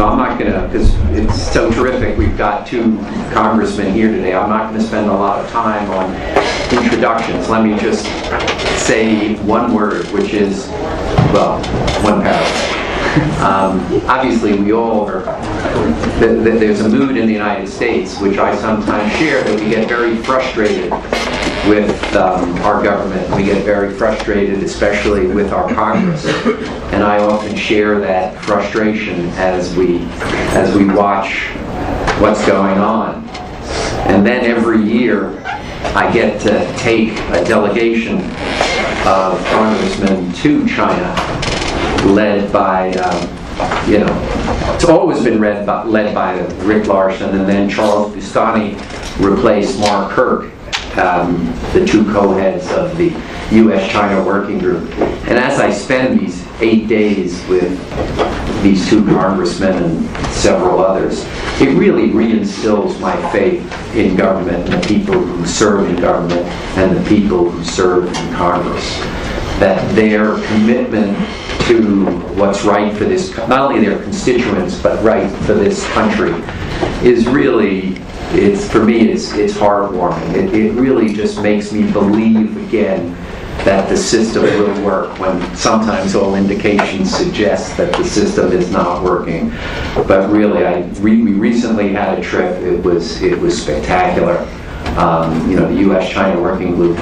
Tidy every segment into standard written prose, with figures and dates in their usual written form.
No, I'm not going to, because it's so terrific. We've got two congressmen here today. I'm not going to spend a lot of time on introductions. Let me just say one word, which is, well, one paragraph. Obviously, we all are, there's a mood in the United States, which I sometimes share, that we get very frustrated with our government. We get very frustrated, especially with our Congress. And I often share that frustration as we watch what's going on. And then every year, I get to take a delegation of congressmen to China, led by, it's always been led by Rick Larsen, and then Charles Boustany replaced Mark Kirk, the two co-heads of the U.S. China Working Group. And as I spend these 8 days with these two congressmen and several others, it really reinstills my faith in government and the people who serve in government and the people who serve in Congress. That their commitment to what's right for this, not only their constituents, but right for this country, is really, for me, it's heartwarming. It really just makes me believe again that the system will work, when sometimes all indications suggest that the system is not working. But really, we recently had a trip. It was spectacular. The U.S. China Working Group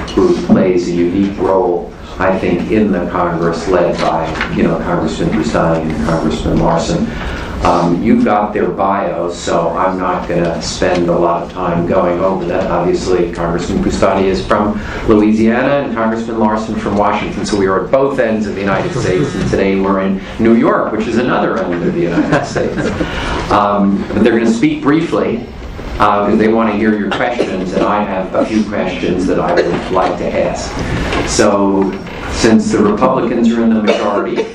plays a unique role, I think, in the Congress, led by Congressman Boustany and Congressman Larsen. You've got their bios, so I'm not going to spend a lot of time going over that. Obviously, Congressman Boustany is from Louisiana and Congressman Larsen from Washington, so we are at both ends of the United States, and today we're in New York, which is another end of the United States. But they're going to speak briefly, because they want to hear your questions, and I have a few questions that I would like to ask. So, since the Republicans are in the majority,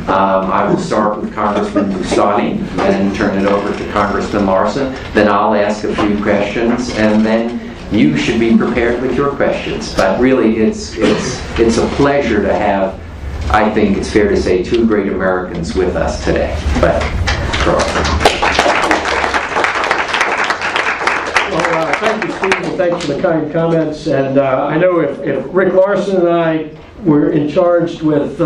I will start with Congressman Boustany, then turn it over to Congressman Larsen, then I'll ask a few questions, and then you should be prepared with your questions. But really, it's a pleasure to have, I think it's fair to say, two great Americans with us today. But, Charles. Thank you, Steve, and thanks for the kind comments. And I know if Rick Larsen and I were in charge with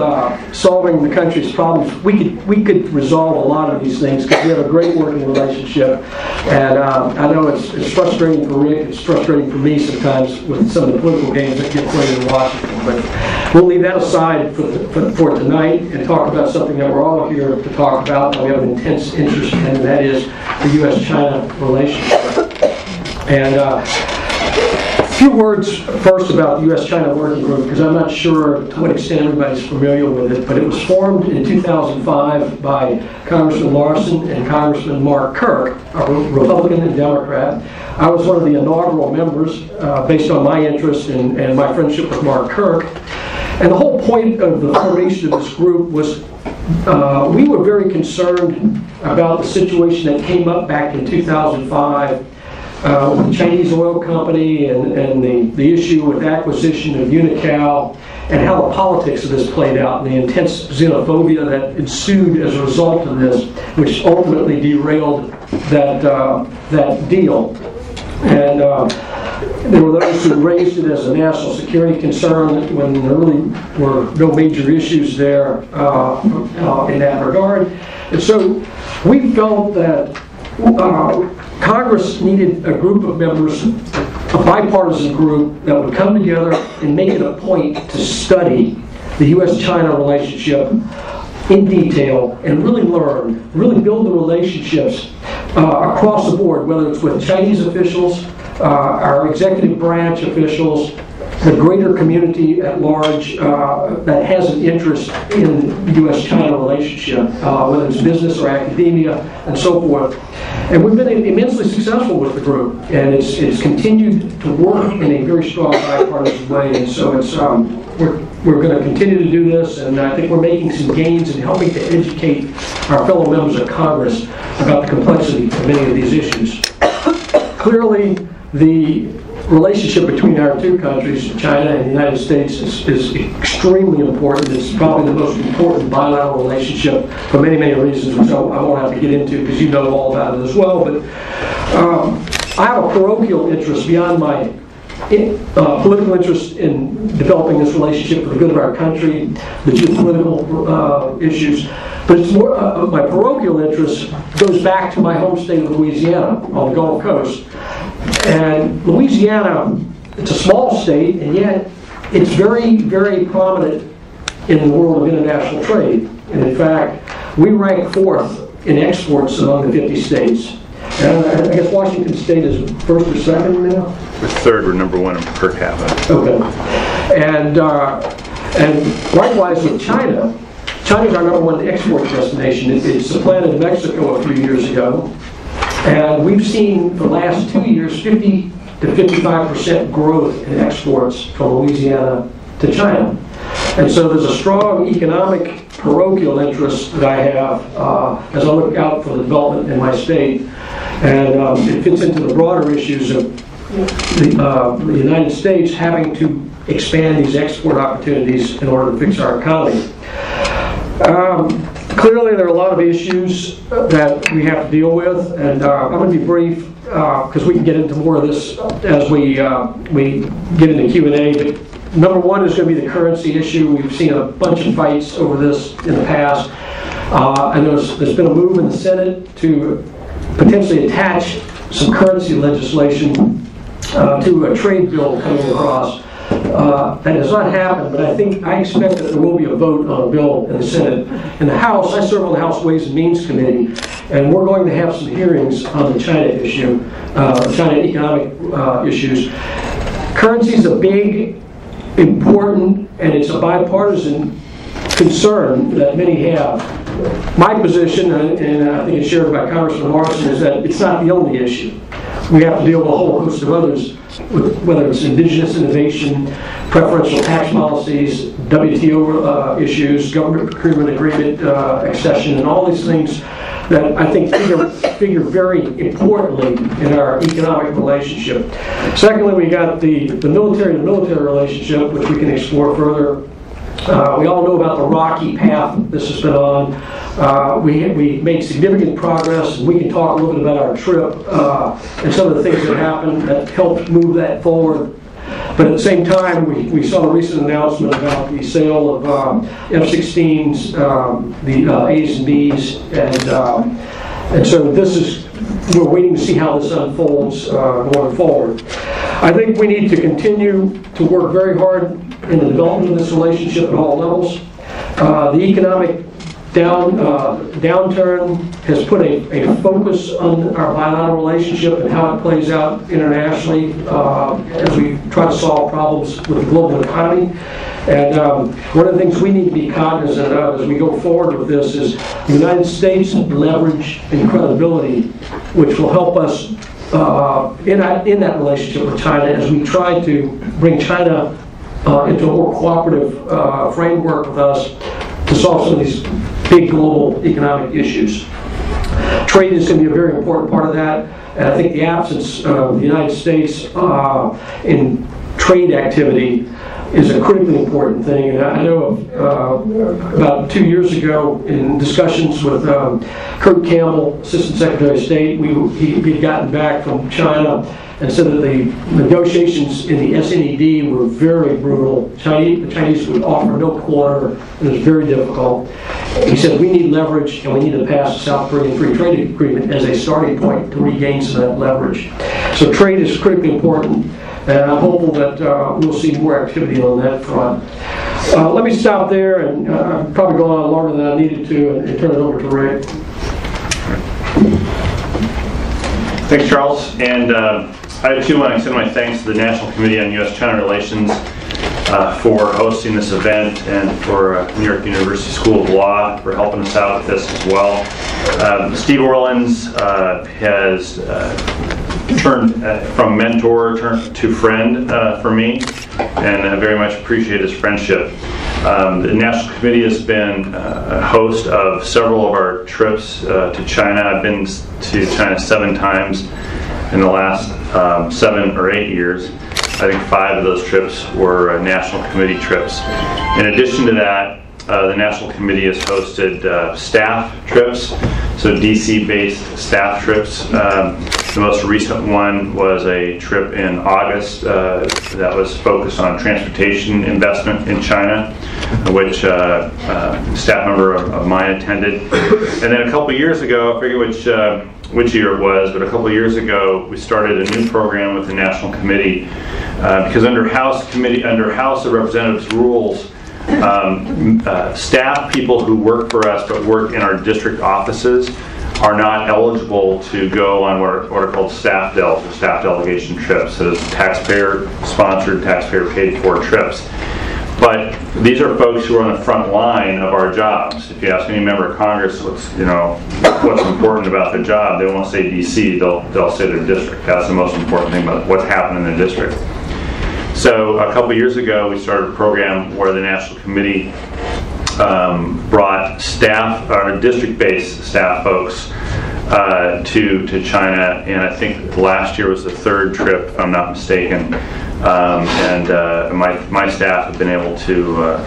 solving the country's problems, we could resolve a lot of these things, because we have a great working relationship. And I know it's frustrating for Rick, it's frustrating for me sometimes with some of the political games that get played in Washington. But we'll leave that aside for tonight and talk about something that we're all here to talk about, that we have an intense interest in, and that is the U.S. China relationship. And a few words first about the U.S. China Working Group, because I'm not sure to what extent everybody's familiar with it, but it was formed in 2005 by Congressman Larsen and Congressman Mark Kirk, a Republican and Democrat. I was one of the inaugural members based on my interest and my friendship with Mark Kirk. And the whole point of the formation of this group was we were very concerned about the situation that came up back in 2005 with the Chinese oil company and the issue with acquisition of Unocal, and how the politics of this played out, and the intense xenophobia that ensued as a result of this, which ultimately derailed that deal. And there were those who raised it as a national security concern when there really were no major issues there in that regard. And so we felt that Congress needed a group of members, a bipartisan group, that would come together and make it a point to study the U.S.-China relationship in detail and really learn, really build the relationships across the board, whether it's with Chinese officials, our executive branch officials, the greater community at large that has an interest in the U.S.-China relationship, whether it's business or academia and so forth. And we've been immensely successful with the group, and it's continued to work in a very strong bipartisan way. And so it's we're going to continue to do this, and I think we're making some gains in helping to educate our fellow members of Congress about the complexity of many of these issues. Clearly, the relationship between our two countries, China and the United States, is extremely important. It's probably the most important bilateral relationship for many, many reasons, which I won't have to get into because you know all about it as well. But I have a parochial interest beyond my political interest in developing this relationship for the good of our country, the geopolitical issues. But it's more, my parochial interest goes back to my home state of Louisiana on the Gulf Coast. And Louisiana, it's a small state, and yet it's very, very prominent in the world of international trade. And in fact, we rank 4th in exports among the 50 states. And I guess Washington State is 1st or 2nd now? We're 3rd, we're number 1 per capita. Okay. And likewise with China. China's our number 1 export destination. It supplanted Mexico a few years ago. And we've seen for the last 2 years 50 to 55% growth in exports from Louisiana to China. And so there's a strong economic parochial interest that I have as I look out for the development in my state. And it fits into the broader issues of the United States having to expand these export opportunities in order to fix our economy. Clearly, there are a lot of issues that we have to deal with, and I'm going to be brief because we can get into more of this as we get into Q&A. But number 1 is going to be the currency issue. We've seen a bunch of fights over this in the past, and there's been a move in the Senate to potentially attach some currency legislation to a trade bill coming across. That has not happened, but I expect that there will be a vote on a bill in the Senate. In the House, I serve on the House Ways and Means Committee, and we're going to have some hearings on the China issue, China economic issues. Currency is a big, important, and it's a bipartisan concern that many have. My position, and I think it's shared by Congressman Larsen, is that it's not the only issue. We have to deal with a whole host of others, whether it's indigenous innovation, preferential tax policies, WTO issues, government procurement agreement accession, and all these things that I think figure very importantly in our economic relationship. Secondly, we got the military-to-military relationship, which we can explore further. We all know about the rocky path this has been on. We made significant progress, and we can talk a little bit about our trip and some of the things that happened that helped move that forward. But at the same time, we saw the recent announcement about the sale of F-16s, the A's and B's, and so we're waiting to see how this unfolds going forward. I think we need to continue to work very hard in the development of this relationship at all levels. The economic downturn has put a focus on our bilateral relationship and how it plays out internationally as we try to solve problems with the global economy. And one of the things we need to be cognizant of as we go forward with this is the United States leverage and credibility, which will help us in that relationship with China as we try to bring China into a more cooperative framework with us to solve some of these big global economic issues. Trade is going to be a very important part of that, and I think the absence of the United States in trade activity is a critically important thing. And I know about 2 years ago in discussions with Kurt Campbell, Assistant Secretary of State, he'd gotten back from China and said that the negotiations in the SNED were very brutal. The Chinese would offer no quarter, and it was very difficult. He said we need leverage, and we need to pass the South Korean Free Trade Agreement as a starting point to regain some of that leverage. So trade is critically important, and I'm hopeful that we'll see more activity on that front. Let me stop there, and I've probably gone on longer than I needed to, and turn it over to Rick. Thanks, Charles. And I too want to extend my thanks to the National Committee on U.S. China Relations for hosting this event, and for New York University School of Law for helping us out with this as well. Steve Orleans has turned from mentor to friend for me, and I very much appreciate his friendship. The National Committee has been a host of several of our trips to China. I've been to China 7 times. in the last 7 or 8 years. I think 5 of those trips were National Committee trips. In addition to that, the National Committee has hosted staff trips, so DC-based staff trips. The most recent one was a trip in August that was focused on transportation investment in China, which a staff member of mine attended. And then a couple years ago, I forget which year it was, but a couple years ago we started a new program with the National Committee because under House of Representatives rules, staff people who work for us but work in our district offices are not eligible to go on what are called staff dels or staff delegation trips. So it's taxpayer-sponsored, taxpayer-paid-for trips. But these are folks who are on the front line of our jobs. If you ask any member of Congress what's important about their job, they won't say DC. They'll say their district. That's the most important thing about what's happening in their district. So a couple years ago, we started a program where the National Committee brought staff, or district-based staff folks, to China, and I think last year was the 3rd trip, if I'm not mistaken. My staff have been able to,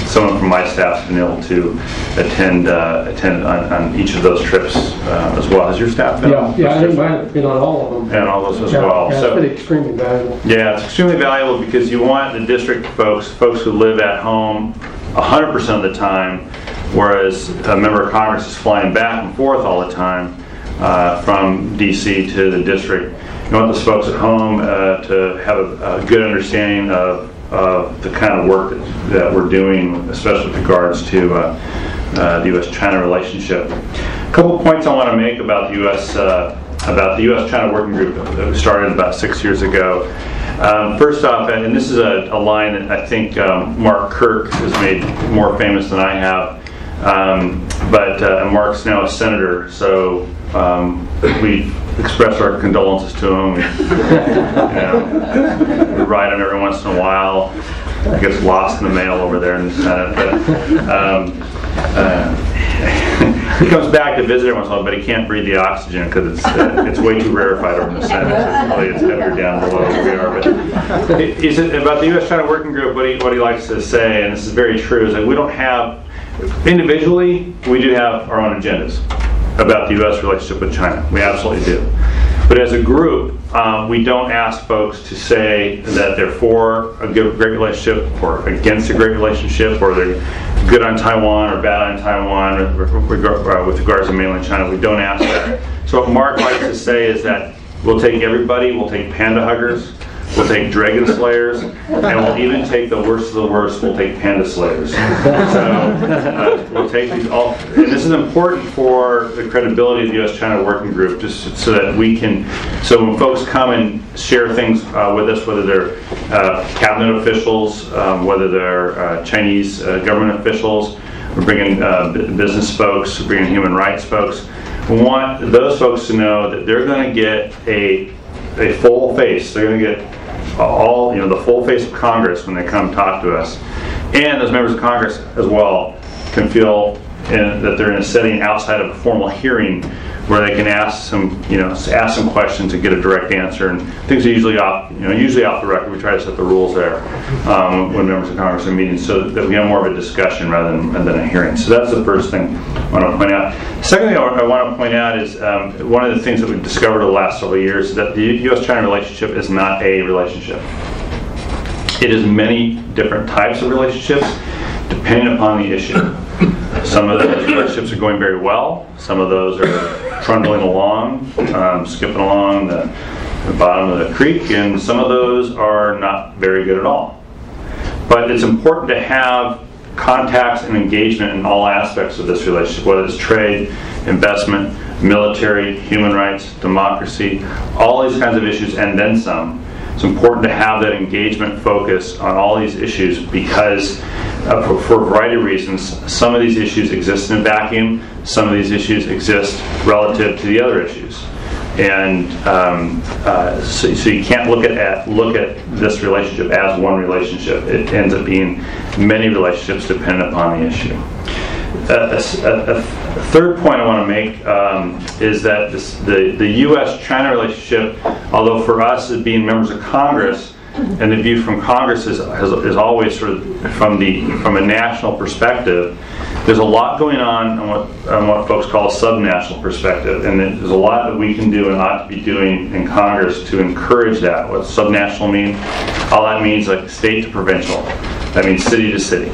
someone from my staff has been able to attend on each of those trips as well. Has your staff been? Yeah, I think mine have been on all of them. And all those as well. Yeah, it's been extremely valuable. Yeah, it's extremely valuable because you want the district folks who live at home 100% of the time, whereas a member of Congress is flying back and forth all the time from DC to the district. You want those folks at home to have a good understanding of the kind of work that we're doing, especially with regards to the U.S. China relationship. A couple points I want to make about the U.S. China Working Group that we started about 6 years ago. First off, and this is a line that I think Mark Kirk has made more famous than I have, but Mark's now a senator, so we express our condolences to him. We write him every once in a while. It gets lost in the mail over there in the Senate, but he comes back to visit every once in a while, but he can't breathe the oxygen because it's way too rarefied over in the Senate. So it's heavier down below where we are. But about the U.S. China Working Group, what he likes to say, and this is very true, is that we don't have, individually, we do have our own agendas about the U.S. relationship with China. We absolutely do. But as a group, we don't ask folks to say that they're for a great relationship or against a great relationship, or they're good on Taiwan or bad on Taiwan with regards to mainland China. We don't ask that. So what Mark likes to say is that we'll take everybody, we'll take panda huggers, we'll take dragon slayers, and we'll even take the worst of the worst, we'll take panda slayers. So we'll take these all, and this is important for the credibility of the U.S. China Working Group, just so that we can, so when folks come and share things with us, whether they're cabinet officials, whether they're Chinese government officials, we're bringing business folks, we're bringing human rights folks, we want those folks to know that they're going to get a full face. They're going to get the full face of Congress when they come talk to us, and those members of Congress as well can feel that they're in a setting outside of a formal hearing where they can ask some questions and get a direct answer. And things are usually off the record. We try to set the rules there when members of Congress are meeting, so that we have more of a discussion rather than a hearing. So that's the first thing I want to point out. Second thing I want to point out is one of the things that we've discovered over the last several years is that the U.S.-China relationship is not a relationship. It is many different types of relationships depending upon the issue. Some of those relationships are going very well. Some of those are trundling along, skipping along the bottom of the creek, and some of those are not very good at all. But it's important to have contacts and engagement in all aspects of this relationship, whether it's trade, investment, military, human rights, democracy, all these kinds of issues, and then some. It's important to have that engagement focus on all these issues because for a variety of reasons, some of these issues exist in a vacuum, some of these issues exist relative to the other issues. And so you can't look at this relationship as one relationship. It ends up being many relationships dependent upon the issue. A third point I want to make is that the U.S.-China relationship, although for us as being members of Congress, and the view from Congress is always sort of from a national perspective, there's a lot going on what folks call a subnational perspective, and there's a lot that we can do and ought to be doing in Congress to encourage that. What subnational mean? All that means like state to provincial. That means city to city.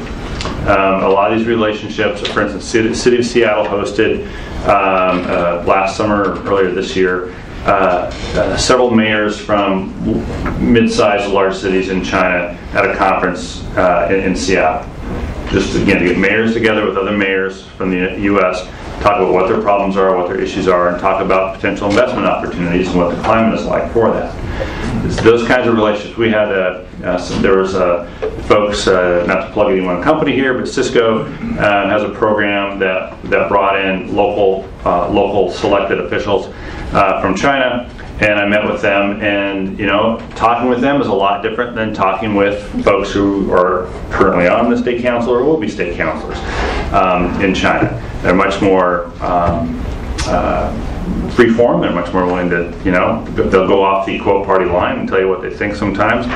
A lot of these relationships, for instance, the City of Seattle hosted last summer, earlier this year, several mayors from mid-sized large cities in China at a conference in Seattle. Just again to get mayors together with other mayors from the U.S., talk about what their problems are, what their issues are, and talk about potential investment opportunities and what the climate is like for that. It's those kinds of relationships. We had there was folks, not to plug any one company here, but Cisco has a program that brought in local selected officials from China, and I met with them, and talking with them is a lot different than talking with folks who are currently on the state council or will be state councilors in China. They're much more free-form. They're much more willing to, they'll go off the quote party line and tell you what they think sometimes,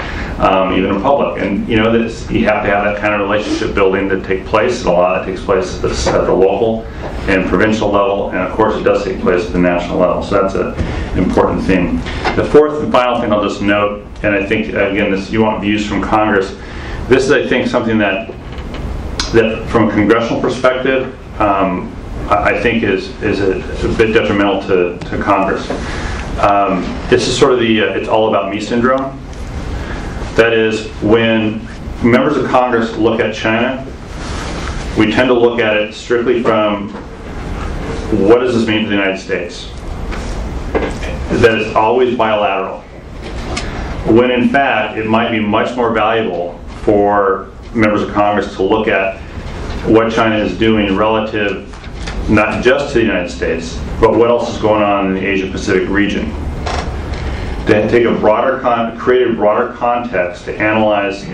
even in public. And you have to have that kind of relationship building to take place, and a lot of it takes place at the local and provincial level, and of course it does take place at the national level. So that's an important thing. The fourth and final thing I'll just note, and I think again, you want views from Congress. This is, I think, something that from a congressional perspective, I think is a bit detrimental to Congress. This is sort of it's all about me syndrome. That is, when members of Congress look at China, we tend to look at it strictly from what does this mean for the United States? That it's always bilateral. When in fact, it might be much more valuable for members of Congress to look at what China is doing relative not just to the United States, but what else is going on in the Asia-Pacific region. To take create a broader context to analyze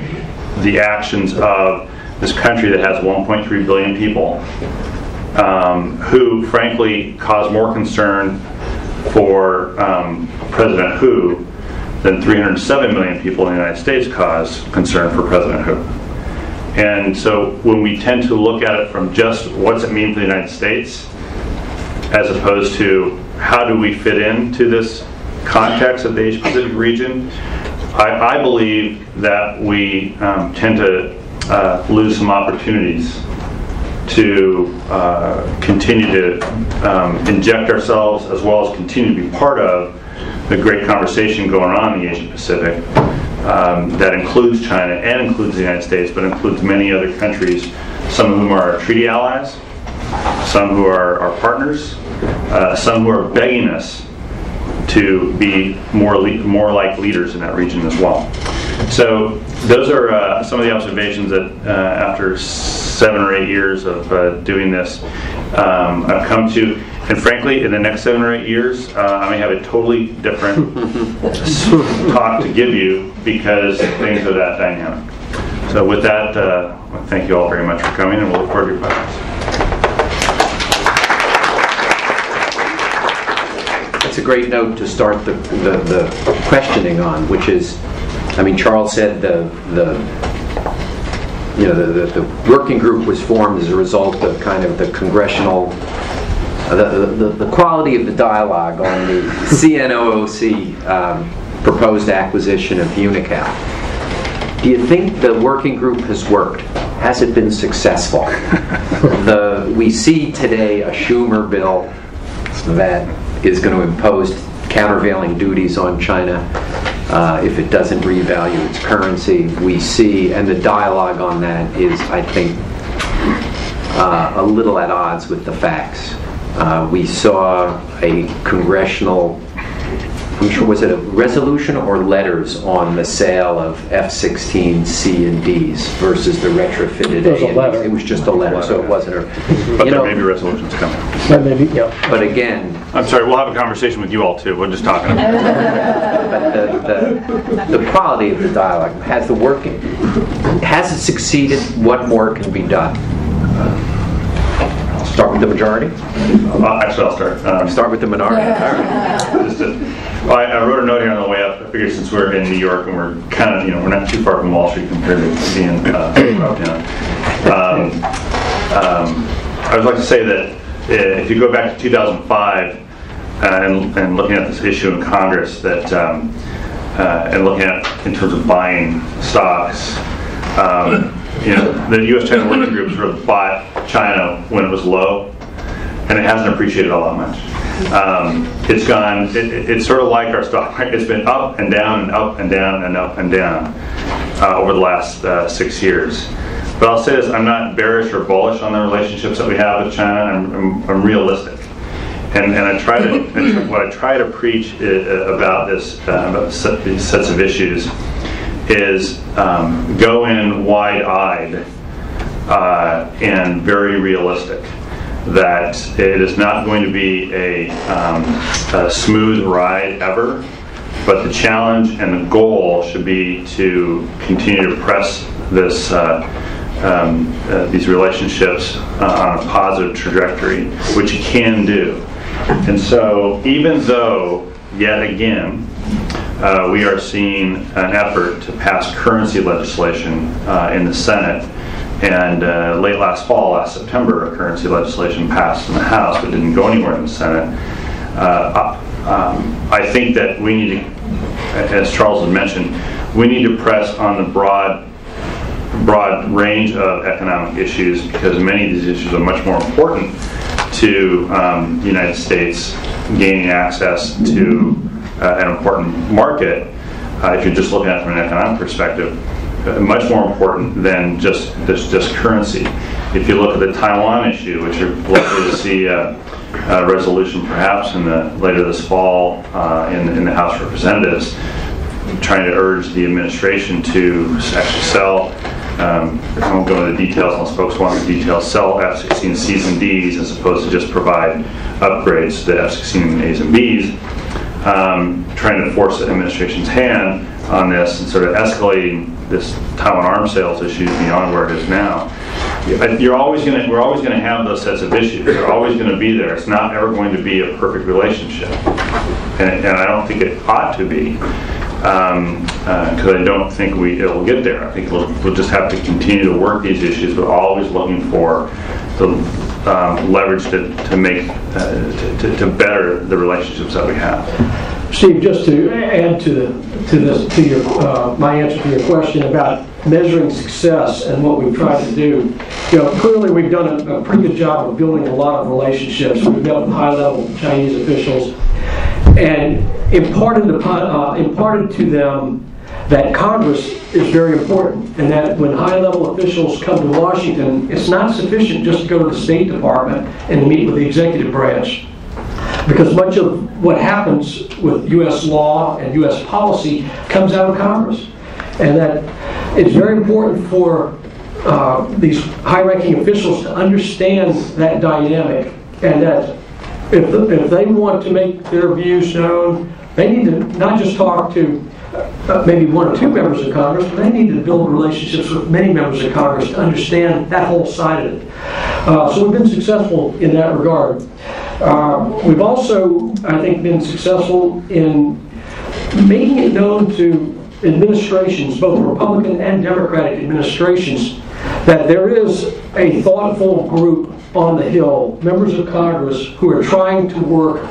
the actions of this country that has 1.3 billion people, who frankly cause more concern for President Hu than 307 million people in the United States cause concern for President Hu. And so when we tend to look at it from just what's it mean for the United States, as opposed to how do we fit into this context of the Asia-Pacific region, I believe that we tend to lose some opportunities to continue to inject ourselves, as well as continue to be part of the great conversation going on in the Asia-Pacific. That includes China and includes the United States, but includes many other countries, some of whom are our treaty allies, some who are our partners, some who are begging us to be more like leaders in that region as well. So those are some of the observations that after 7 or 8 years of doing this, I've come to. And frankly, in the next 7 or 8 years, I may have a totally different talk to give you, because things are that dynamic. So with that, thank you all very much for coming, and we'll look forward to your questions. That's a great note to start the questioning on, which is, Charles said the working group was formed as a result of kind of the congressional. The quality of the dialogue on the CNOOC proposed acquisition of Unocal. Do you think the working group has worked? Has it been successful? We see today a Schumer bill that is going to impose countervailing duties on China if it doesn't revalue its currency. We see, and the dialogue on that is, I think, a little at odds with the facts. We saw a congressional, I'm sure, was it a resolution or letters on the sale of F-16 C and Ds versus the retrofitted A. It was just a letter, so it wasn't a... But there may be resolutions coming. Maybe, yeah. But again... I'm sorry, we'll have a conversation with you all too. We're just talking about But the quality of the dialogue, has it succeeded? What more can be done? Start with the majority? Actually, I'll start. Start with the minority. All right. I wrote a note here on the way up. I figured since we're in New York and we're kind of, we're not too far from Wall Street compared to being uptown. I would like to say that if you go back to 2005 and looking at this issue in Congress, that and looking at in terms of buying stocks, the U.S. China Working Group sort of bought China when it was low, and it hasn't appreciated all that much. It's gone. It's sort of like our stock market. It's been up and down and up and down and up and down over the last 6 years. But I'll say this: I'm not bearish or bullish on the relationships that we have with China. I'm realistic, and I try to what I try to preach about this these sets of issues is go in wide-eyed and very realistic. That it is not going to be a smooth ride ever, but the challenge and the goal should be to continue to press this these relationships on a positive trajectory, which you can do. And so, even though yet again we are seeing an effort to pass currency legislation in the Senate. And late last fall, last September, currency legislation passed in the House but didn't go anywhere in the Senate. I think that we need to, as Charles had mentioned, we need to press on the broad range of economic issues, because many of these issues are much more important to the United States gaining access to an important market, if you're just looking at it from an economic perspective. Much more important than just currency. If you look at the Taiwan issue, which you're likely to see a resolution perhaps later this fall in the House of Representatives, trying to urge the administration to actually sell, I won't go into the details unless folks want the details, sell F-16Cs and Ds as opposed to just provide upgrades to the F-16 As and Bs, trying to force the administration's hand on this and sort of escalating this Taiwan arms sales issue beyond where it is now. We're always going to have those sets of issues. They're always going to be there. It's not ever going to be a perfect relationship, and I don't think it ought to be, because I don't think it'll get there. I think we'll just have to continue to work these issues, but always looking for the leverage to make to better the relationships that we have. Steve, just to add to your my answer to your question about measuring success and what we've tried to do, clearly we've done a pretty good job of building a lot of relationships. We've met with high-level Chinese officials and imparted to them that Congress is very important, and that when high-level officials come to Washington, it's not sufficient just to go to the State Department and to meet with the executive branch, because much of what happens with U.S. law and U.S. policy comes out of Congress, and that it's very important for these high-ranking officials to understand that dynamic, and that if they want to make their views known, they need to not just talk to maybe one or two members of Congress, but they need to build relationships with many members of Congress to understand that whole side of it. So we've been successful in that regard. We've also, I think, been successful in making it known to administrations, both Republican and Democratic administrations, that there is a thoughtful group on the Hill, members of Congress, who are trying to work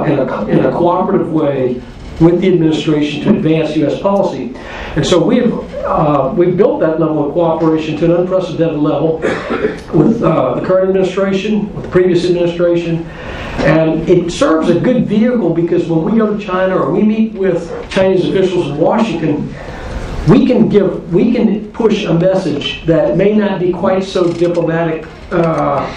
in a cooperative way with the administration to advance U.S. policy. And so we've built that level of cooperation to an unprecedented level with the current administration, with the previous administration, and it serves a good vehicle, because when we go to China or we meet with Chinese officials in Washington, we can push a message that may not be quite so diplomatic, that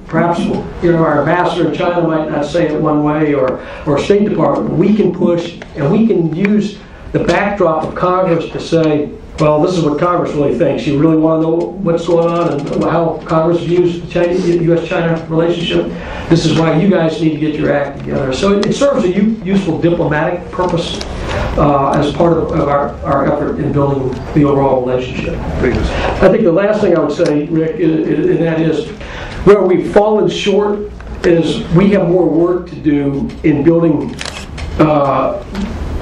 perhaps our ambassador in China might not say it one way, or State Department. We can push, and we can use the backdrop of Congress to say, well, this is what Congress really thinks. You really want to know what's going on and how Congress views the U.S.-China relationship? This is why you guys need to get your act together. So it serves a useful diplomatic purpose as part of our effort in building the overall relationship. I think the last thing I would say, Rick, and that is where we've fallen short is we have more work to do in building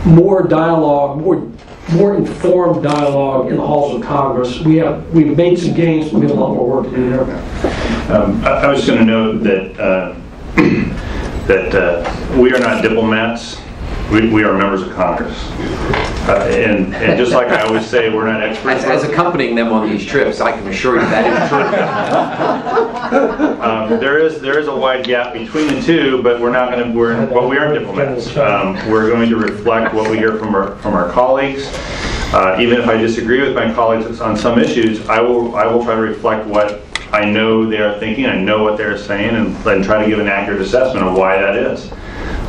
more dialogue, more informed dialogue in the halls of Congress. We've made some gains, but we have a lot more work to do there. I was going to note that that we are not diplomats. We are members of Congress. And just like I always say, we're not experts. As accompanying them on these trips, I can assure you that is true. There is a wide gap between the two, but we aren't diplomats. We're going to reflect what we hear from our colleagues. Even if I disagree with my colleagues on some issues, I will try to reflect what I know they are thinking. I know what they're saying, and try to give an accurate assessment of why that is.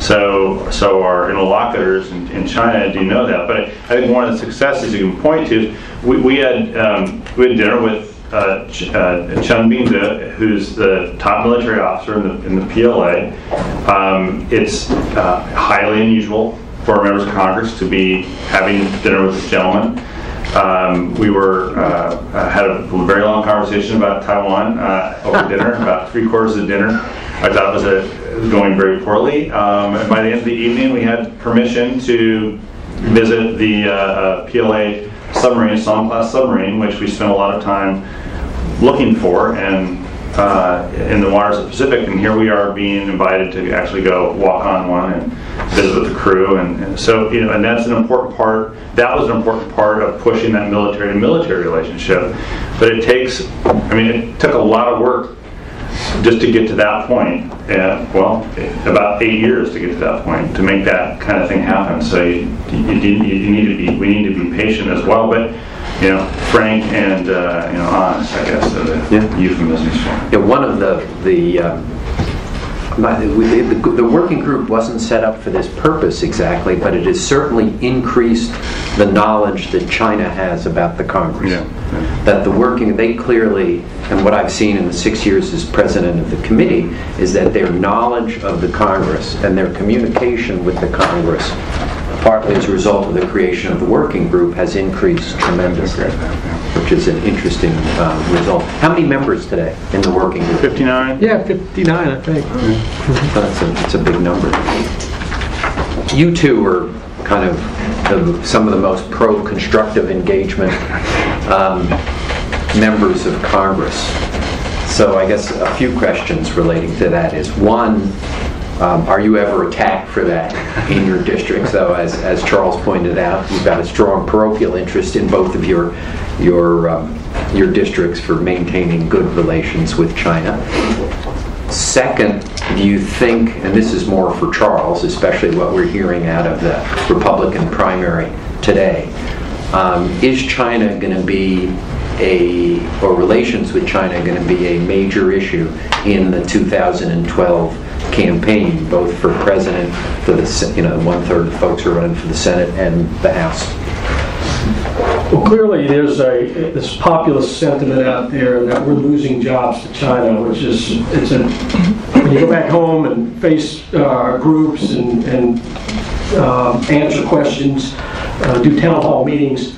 So our interlocutors in China do know that. But I think one of the successes you can point to is we had dinner with Chen Bingde, who's the top military officer in the PLA. It's highly unusual for members of Congress to be having dinner with this gentleman. We had a very long conversation about Taiwan over dinner, about 3/4 of dinner. I thought it was going very poorly. And by the end of the evening, we had permission to visit the PLA submarine, Song-class submarine, which we spent a lot of time looking for, and in the waters of the Pacific. And here we are being invited to actually go walk on one and visit with the crew. And so, and that's an important part. That was an important part of pushing that military-to-military relationship. But it took a lot of work just to get to that point. About 8 years to get to that point to make that kind of thing happen. So we need to be patient as well, but frank and honest, I guess, are the euphemisms for it. Yeah, one of the working group wasn't set up for this purpose exactly, but it has certainly increased the knowledge that China has about the Congress. Yeah. That they clearly, and what I've seen in the 6 years as president of the committee, is that their knowledge of the Congress and their communication with the Congress, partly as a result of the creation of the working group, has increased tremendously, which is an interesting result. How many members today in the working group? 59? Yeah, 59, I think. That's a big number. You two are kind of some of the most pro-constructive engagement members of Congress. So I guess a few questions relating to that is, one, are you ever attacked for that in your districts? Though, as Charles pointed out, you've got a strong parochial interest in both of your districts for maintaining good relations with China. Second, do you think, and this is more for Charles, especially what we're hearing out of the Republican primary today, is China going to be or relations with China going to be a major issue in the 2012 campaign, both for president, for the 1/3 of the folks who are running for the Senate and the House? Well, clearly there's this populist sentiment out there that we're losing jobs to China, which is when you go back home and face groups and answer questions, do town hall meetings,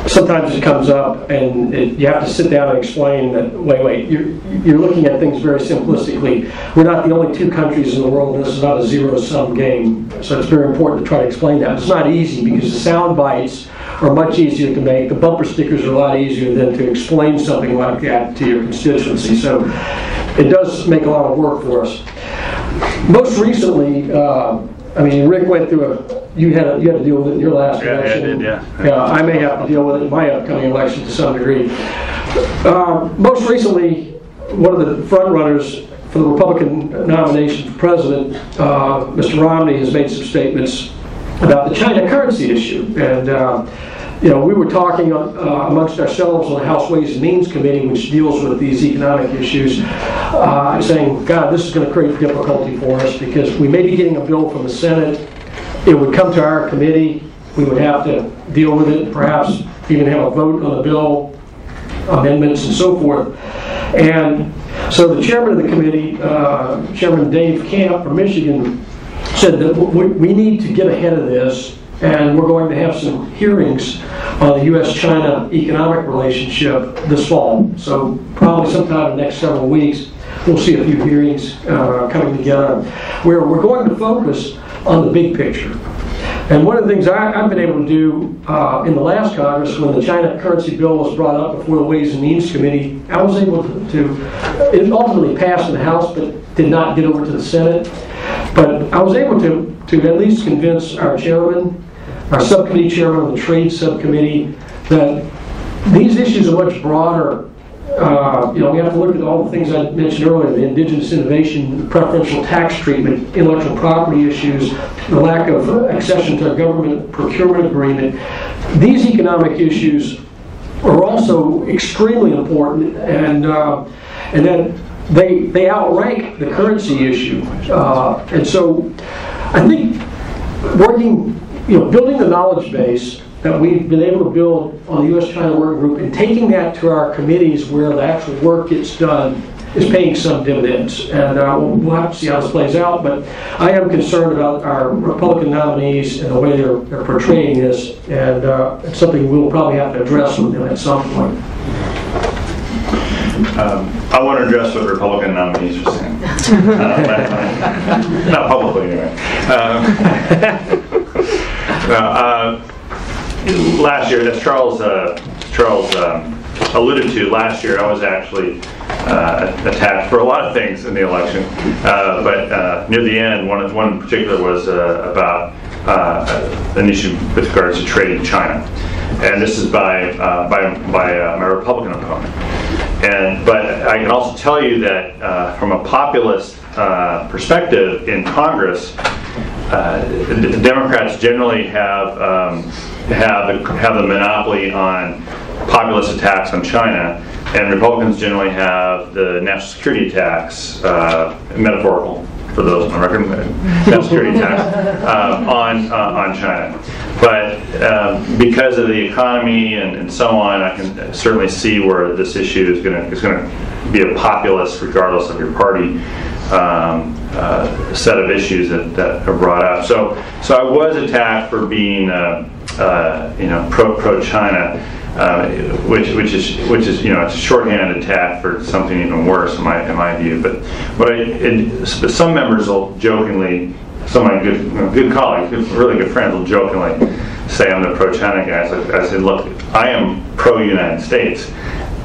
sometimes it comes up and you have to sit down and explain that, wait, you're looking at things very simplistically. We're not the only two countries in the world, and this is not a zero-sum game. So it's very important to try to explain that. It's not easy because the sound bites are much easier to make. The bumper stickers are a lot easier than to explain something like that to your constituency. So it does make a lot of work for us. Most recently, Rick went through you had to deal with it in your last election. I did, yeah. I may have to deal with it in my upcoming election to some degree. Most recently, one of the front runners for the Republican nomination for president, Mr. Romney, has made some statements about the China currency issue. And we were talking amongst ourselves on the House Ways and Means Committee, which deals with these economic issues, saying, God, this is going to create difficulty for us because we may be getting a bill from the Senate. It would come to our committee. We would have to deal with it, perhaps even have a vote on the bill, amendments and so forth. And so the chairman of the committee, Chairman Dave Camp from Michigan, said that we need to get ahead of this, and we're going to have some hearings on the U.S.-China economic relationship this fall. So probably sometime in the next several weeks, we'll see a few hearings coming together where we're going to focus on the big picture. And one of the things I've been able to do in the last Congress, when the China currency bill was brought up before the Ways and Means Committee, I was able it ultimately passed in the House, but did not get over to the Senate. But I was able to at least convince our chairman, our subcommittee chairman on the Trade Subcommittee, that these issues are much broader. We have to look at all the things I mentioned earlier: the indigenous innovation, preferential tax treatment, intellectual property issues, the lack of accession to a government procurement agreement. These economic issues are also extremely important, and then they outrank the currency issue. And so I think building the knowledge base that we've been able to build on the U.S. China Working Group and taking that to our committees where the actual work gets done is paying some dividends. And we'll have to see how this plays out, but I am concerned about our Republican nominees and the way they're portraying this, and it's something we'll probably have to address with them at some point. I want to address what Republican nominees are saying. Not publicly, anyway. Last year, as Charles alluded to, last year I was actually attacked for a lot of things in the election, but near the end, one in particular was about an issue with regards to trade in China, and this is by my Republican opponent. But I can also tell you that from a populist perspective in Congress, the Democrats generally have the monopoly on populist attacks on China, and Republicans generally have the national security attacks, metaphorical for those on record, national security attacks on China. But because of the economy and so on, I can certainly see where this issue is going to be a populist, regardless of your party, set of issues that are brought up. So I was attacked for being pro-China, which is it's a shorthand attack for something even worse in my view. But some members will jokingly, some of my good colleagues, really good friends, will jokingly say I'm the pro-China guy. I said, look, I am pro-United States.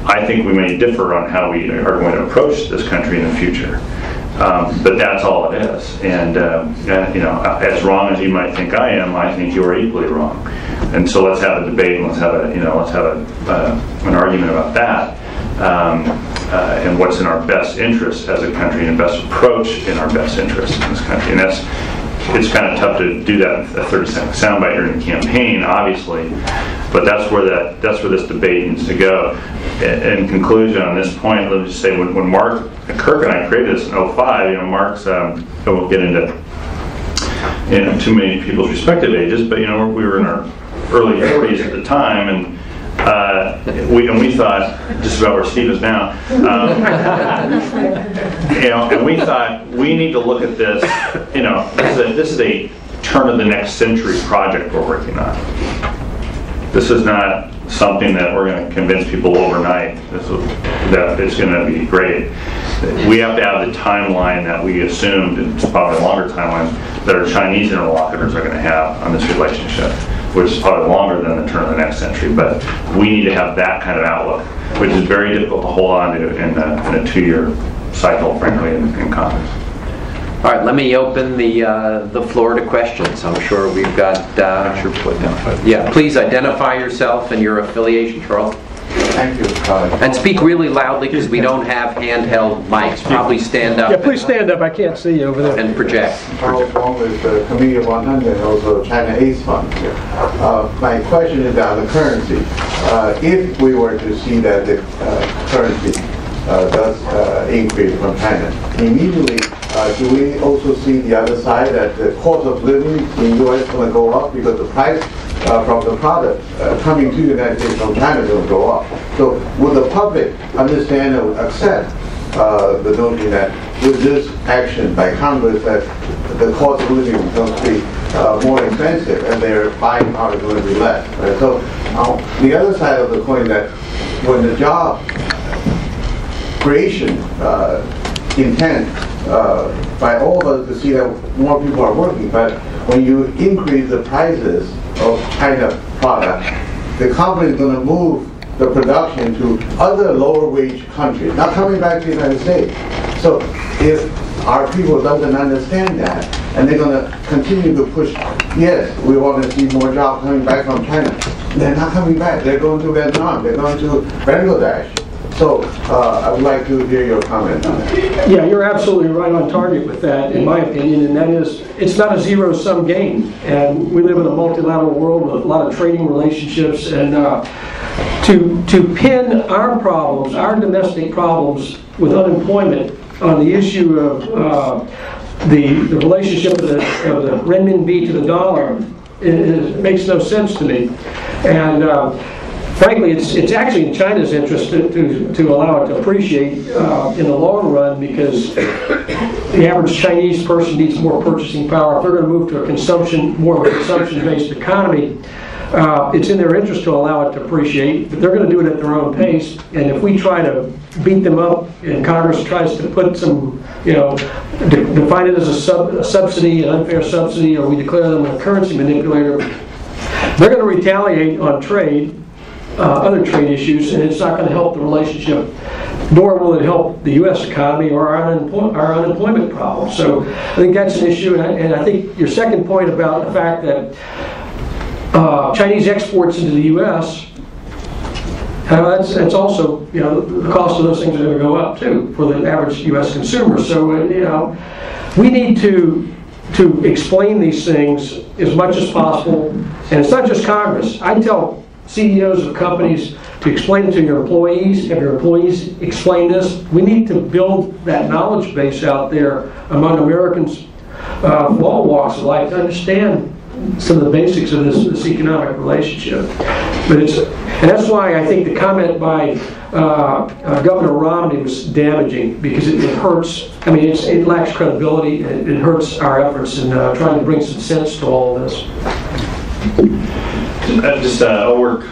I think we may differ on how we are going to approach this country in the future. But that's all it is. And as wrong as you might think I am, I think you are equally wrong. And so let's have a debate and let's have an argument about that, and what's in our best interest as a country and best approach in our best interest in this country. And it's kind of tough to do that in a 30-second soundbite during the campaign, obviously, but that's where this debate needs to go. In conclusion, on this point, let me just say, when Mark Kirk and I created this in 2005, Mark's, I won't get into too many people's respective ages, but we were in our early 40s at the time, and we thought, just about where Steve is now, and we thought we need to look at this. This is a turn of the next century project we're working on. This is not something that we're going to convince people overnight that it's going to be great. We have to have the timeline that we assumed, and it's probably a longer timeline, that our Chinese interlocutors are going to have on this relationship, which is probably longer than the turn of the next century. But we need to have that kind of outlook, which is very difficult to hold on to in a 2-year cycle, frankly, in Congress. All right, let me open the floor to questions. I'm sure we've got... yeah, please identify yourself and your affiliation, Charles. Thank you. And speak really loudly because we don't have handheld mics. Probably stand up. Yeah, please stand up. I can't see you over there. And project. Charles Wong with the Committee of 100 and also China ACE Fund. My question is on the currency. If we were to see that the currency does increase from China, immediately do we also see the other side, that the cost of living in the U.S. is going to go up because the price from the product coming to the United States from China is going to go up. So would the public understand or accept the notion that with this action by Congress that the cost of living is going to be more expensive and their buying power is going to be less? Right? So the other side of the coin, that when the job creation intent by all of us to see that more people are working, but when you increase the prices of China product, the company is going to move the production to other lower wage countries, not coming back to the United States. So if our people doesn't understand that, and they're going to continue to push, yes, we want to see more jobs coming back from China. They're not coming back. They're going to Vietnam. They're going to Bangladesh. So I would like to hear your comment on that. Yeah, you're absolutely right on target with that, in my opinion, and that is, it's not a zero-sum game. And we live in a multilateral world with a lot of trading relationships, and to pin our problems, our domestic problems with unemployment on the issue of the relationship of the renminbi to the dollar, it makes no sense to me. And frankly, it's actually in China's interest to allow it to appreciate in the long run, because the average Chinese person needs more purchasing power. If they're going to move to more of a consumption-based economy, it's in their interest to allow it to appreciate, but they're going to do it at their own pace. And if we try to beat them up, and Congress tries to put some, define it as a subsidy, an unfair subsidy, or we declare them a currency manipulator, they're going to retaliate on trade, other trade issues, and it's not going to help the relationship, nor will it help the U.S. economy or our unemployment problem. So I think that's an issue, and I think your second point about the fact that Chinese exports into the U.S., that's also, the cost of those things are going to go up too for the average U.S. consumer. So we need to explain these things as much as possible, and it's not just Congress. I tell CEOs of companies to explain it to your employees, have your employees explain this. We need to build that knowledge base out there among Americans from all walks of life to understand some of the basics of this economic relationship. And that's why I think the comment by Governor Romney was damaging, because it hurts. I mean, it lacks credibility. It hurts our efforts in trying to bring some sense to all of this. I'll work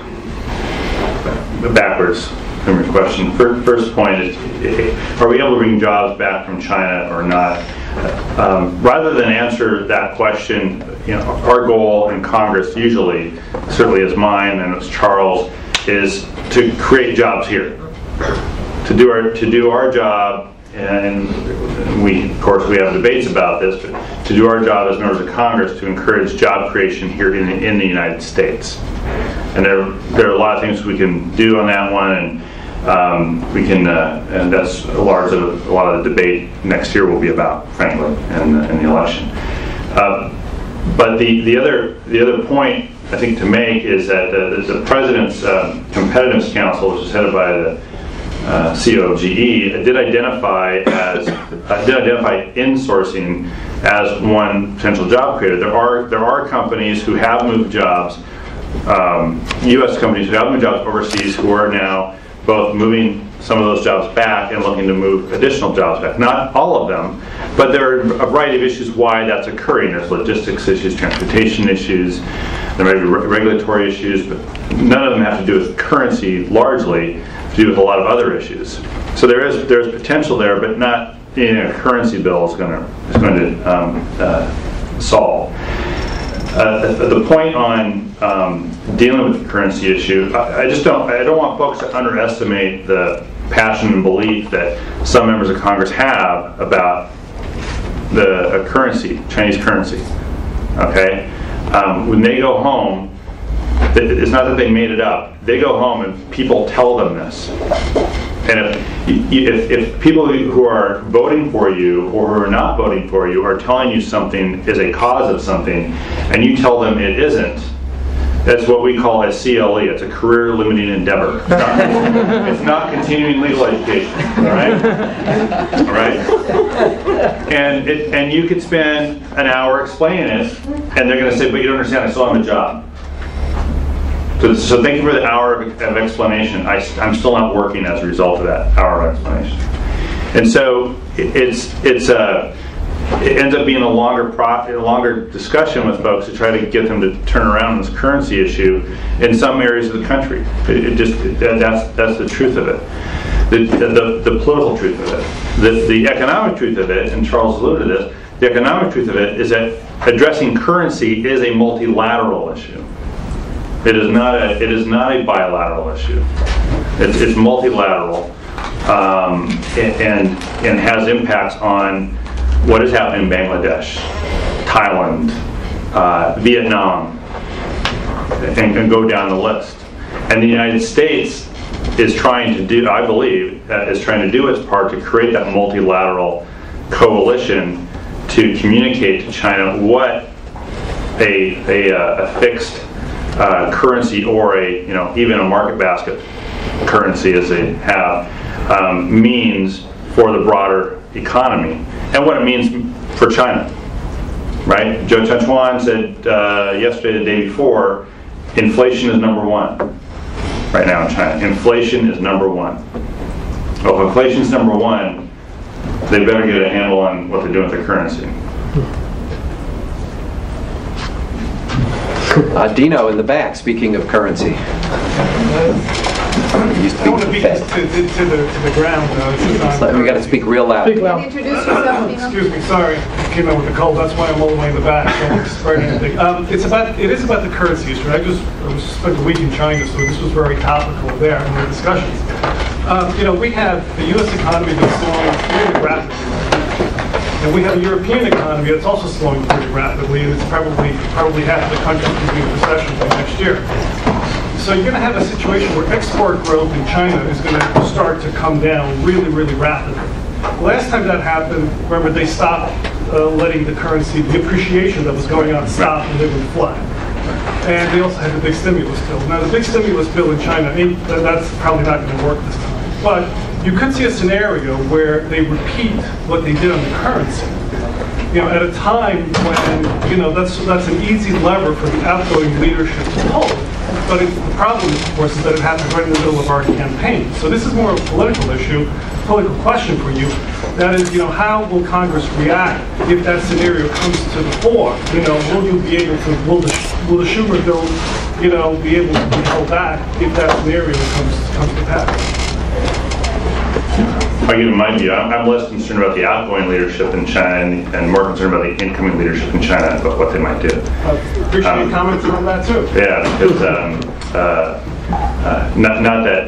backwards from your question. First point is, are we able to bring jobs back from China or not? Rather than answer that question, our goal in Congress usually, certainly as mine and as Charles, is to create jobs here, to do our job. And of course we have debates about this, but to do our job as members of Congress to encourage job creation here in the United States. And there are a lot of things we can do on that one, and we can, and that's a lot of the debate next year will be about, frankly, in the election. But the other point I think to make is that the President's Competitiveness Council, which is headed by the CEO of GE, did identify insourcing as one potential job creator. There are companies who have moved jobs, U.S. companies who have moved jobs overseas, who are now both moving some of those jobs back and looking to move additional jobs back. Not all of them, but there are a variety of issues why that's occurring. There's logistics issues, transportation issues, there may be regulatory issues, but none of them have to do with currency largely. To do with a lot of other issues. So there's potential there, but not a currency bill is going to solve. The point on dealing with the currency issue, I don't want folks to underestimate the passion and belief that some members of Congress have about the currency, Chinese currency. Okay, when they go home. It's not that they made it up. They go home and people tell them this. And if people who are voting for you or who are not voting for you are telling you something is a cause of something, and you tell them it isn't, that's what we call a CLE. It's a career limiting endeavor. It's not continuing legal education. All right. All right. And you could spend an hour explaining it, and they're going to say, "But you don't understand. I still have a job." So thank you for the hour of explanation. I'm still not working as a result of that hour of explanation. And so it ends up being a longer discussion with folks to try to get them to turn around this currency issue in some areas of the country. That's the truth of it. The political truth of it. The economic truth of it, and Charles alluded to this, the economic truth of it is that addressing currency is a multilateral issue. It is not a bilateral issue. It's multilateral and has impacts on what is happening in Bangladesh, Thailand, Vietnam, and go down the list. And the United States is trying to do, I believe, is trying to do its part to create that multilateral coalition to communicate to China what a fixed currency or even a market basket currency as they have means for the broader economy and what it means for China. Right? Zhou Chuan said yesterday, the day before, inflation is number one right now in China. Inflation is number one. Well, if inflation is number one, they better get a handle on what they're doing with their currency. Dino in the back, speaking of currency. I want to beat this to the ground. We got to speak real loud. Introduce yourself, Dino. Excuse me, sorry. I came out with the cold. That's why I'm all the way in the back. So I'm spreading anything. It is about the currency issue. I spent a week in China, so this was very topical there in the discussions. We have the U.S. economy that's slowing really rapidly, and we have a European economy that's also slowing pretty rapidly, and it's probably half the country could be in recession by next year. So you're going to have a situation where export growth in China is going to start to come down really, really rapidly. The last time that happened, remember, they stopped letting the currency, the appreciation that was going on, stop, and they went flat. And they also had the big stimulus bill. Now, the big stimulus bill in China, that's probably not going to work this time. But you could see a scenario where they repeat what they did on the currency. At a time when, that's an easy lever for the outgoing leadership to pull. But the problem, of course, is that it happens right in the middle of our campaign. So this is more of a political issue, political question for you. That is, how will Congress react if that scenario comes to the fore? Will you be able to, will the Schumer bill, be able to be held back if that scenario comes to pass? I'll give you my view. I'm less concerned about the outgoing leadership in China and more concerned about the incoming leadership in China about what they might do. Appreciate your comments on that too. Yeah, because not that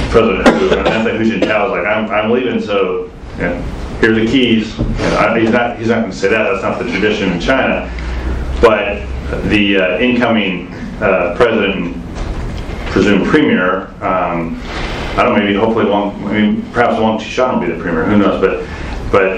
President Hu Jintao is like I'm leaving, so here's the keys. He's not going to say that. That's not the tradition in China. But the incoming president and presumed premier. I don't know, perhaps Wang Qishan will be the premier, who knows, but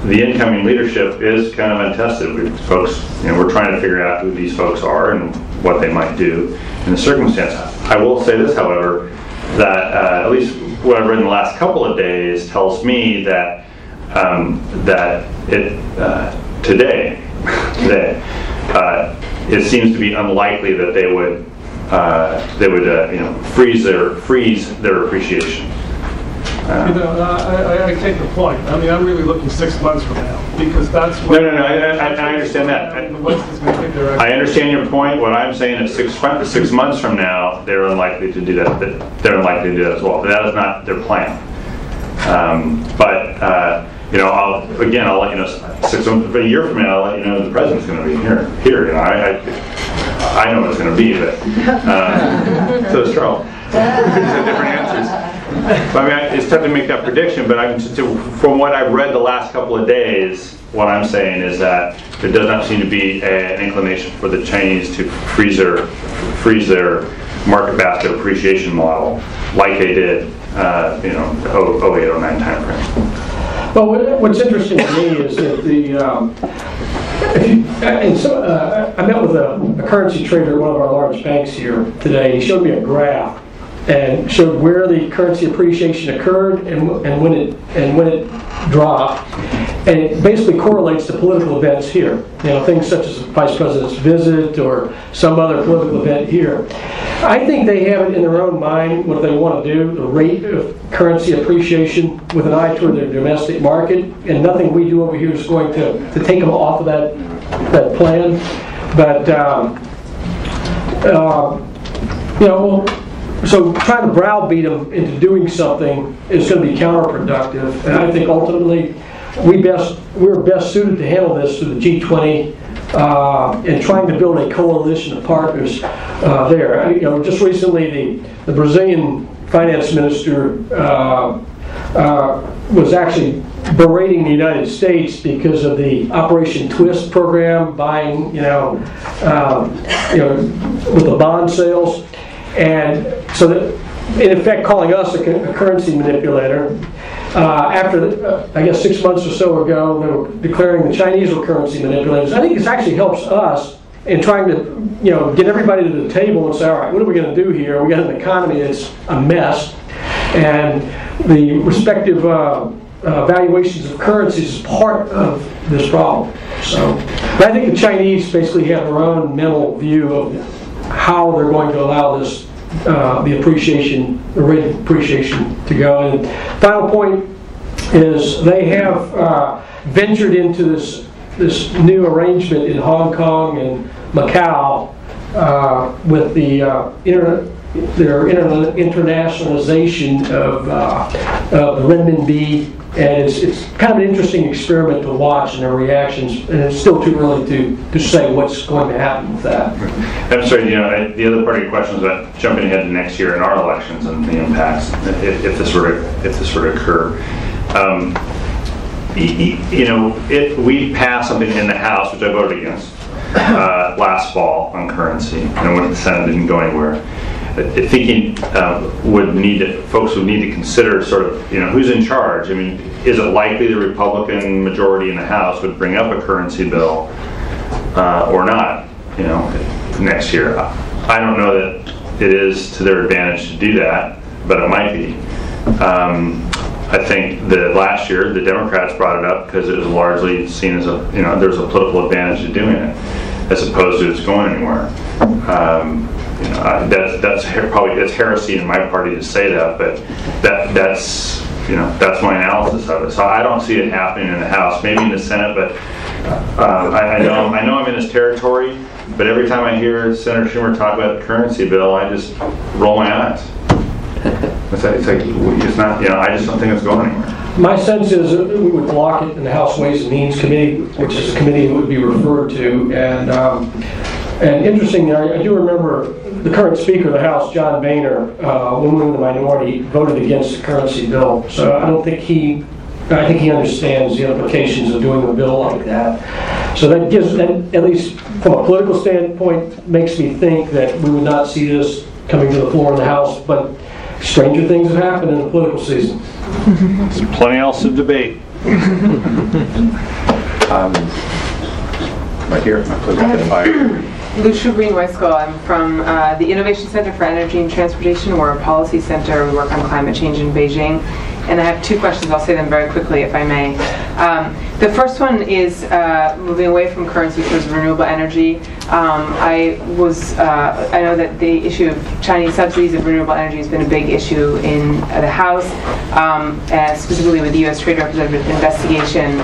the incoming leadership is kind of untested. We're trying to figure out who these folks are and what they might do in the circumstance. I will say this, however, that at least what I've read in the last couple of days tells me that today, it seems to be unlikely that they would freeze their appreciation. I take the point. I'm really looking 6 months from now because that's when. No. I understand that. The West is going to take their action. I understand your point. What I'm saying is 6 months from now, they're unlikely to do that. They're unlikely to do that as well. That is not their plan. I'll let you know. A year from now, I'll let you know the president's going to be here. I know what it's going to be, but so is Charles. Different answers. But it's tough to make that prediction. But from what I've read the last couple of days, what I'm saying is that there does not seem to be an inclination for the Chinese to freeze their market basket appreciation model like they did, 08, 09 timeframe. Well, what's interesting to me is that I met with a currency trader at one of our large banks here today. He showed me a graph and showed where the currency appreciation occurred and when it dropped, and it basically correlates to political events here. Things such as the Vice President's visit or some other political event here. I think they have it in their own mind what they want to do, the rate of currency appreciation with an eye toward their domestic market, and nothing we do over here is going to take them off of that plan. But so trying to browbeat them into doing something is going to be counterproductive, and I think ultimately we're best suited to handle this through the G20 and trying to build a coalition of partners there. Just recently the Brazilian finance minister was actually berating the United States because of the Operation Twist program, buying with the bond sales. And so that, in effect, calling us a currency manipulator. After, I guess, 6 months or so ago, they were declaring the Chinese were currency manipulators. I think this actually helps us in trying to, get everybody to the table and say, all right, what are we going to do here? We got an economy that's a mess, and the respective valuations of currencies is part of this problem. So, but I think the Chinese basically have their own mental view of how they're going to allow this, the rate of appreciation to go. And final point is they have ventured into this new arrangement in Hong Kong and Macau with their internationalization of the renminbi. And it's kind of an interesting experiment to watch in their reactions, and it's still too early to say what's going to happen with that. I'm sorry, the other part of your question was about jumping ahead to next year in our elections and the impacts if this were to occur. If we pass something in the House, which I voted against last fall on currency, and when the Senate didn't go anywhere, thinking folks would need to consider sort of, who's in charge. I mean, is it likely the Republican majority in the House would bring up a currency bill or not, next year? I don't know that it is to their advantage to do that, but it might be. I think that last year the Democrats brought it up because it was largely seen as there's a political advantage to doing it, as opposed to it's going anywhere. That's heresy in my party to say that, but that's my analysis of it. So I don't see it happening in the House, maybe in the Senate, but I know I'm in his territory. But every time I hear Senator Schumer talk about the currency bill, I just roll my eyes. It's not. I just don't think it's going anywhere. My sense is that we would block it in the House Ways and Means Committee, which is a committee that would be referred to. And interestingly, I do remember the current Speaker of the House, John Boehner, when we were in the minority, voted against the currency bill. So I think he understands the implications of doing a bill like that. So that at least from a political standpoint, makes me think that we would not see this coming to the floor in the House. But stranger things have happened in the political season. There's plenty else to debate. Right here, my political fire. Lucia Green-Weiskel. I'm from the Innovation Center for Energy and Transportation. We're a policy center. We work on climate change in Beijing. And I have two questions. I'll say them very quickly, if I may. The first one is moving away from currency towards renewable energy. I know that the issue of Chinese subsidies of renewable energy has been a big issue in the House, specifically with the U.S. Trade Representative investigation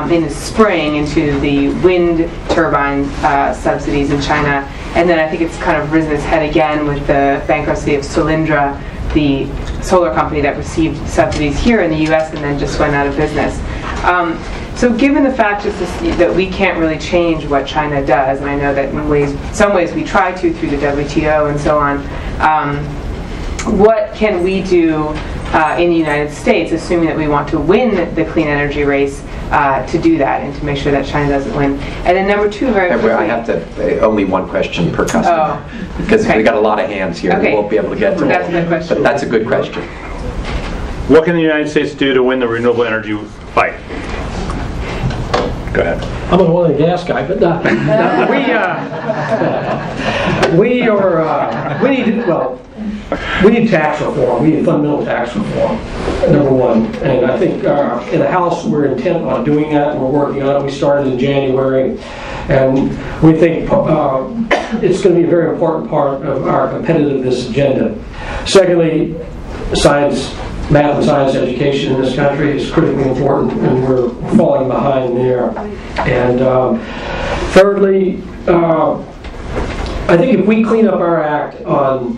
in the spring into the wind turbine subsidies in China. And then I think it's kind of risen its head again with the bankruptcy of Solyndra, the solar company that received subsidies here in the U.S. and then just went out of business. So given the fact that we can't really change what China does, and I know that in some ways we try to through the WTO and so on, what can we do in the United States, assuming that we want to win the clean energy race, to do that and to make sure that China doesn't win? And then number two, very quickly. I have to, only one question per customer. Because we got a lot of hands here. Okay. We won't be able to get to That's all. a good question. But that's a good question. What can the United States do to win the renewable energy fight? Go ahead. I'm an oil and gas guy, but we need to, we need tax reform. We need fundamental tax reform, number one. And I think in the House we're intent on doing that, and we're working on it. We started in January, and we think it's going to be a very important part of our competitiveness agenda. Secondly, science, math and science education in this country is critically important, and we're falling behind there. And thirdly, I think if we clean up our act on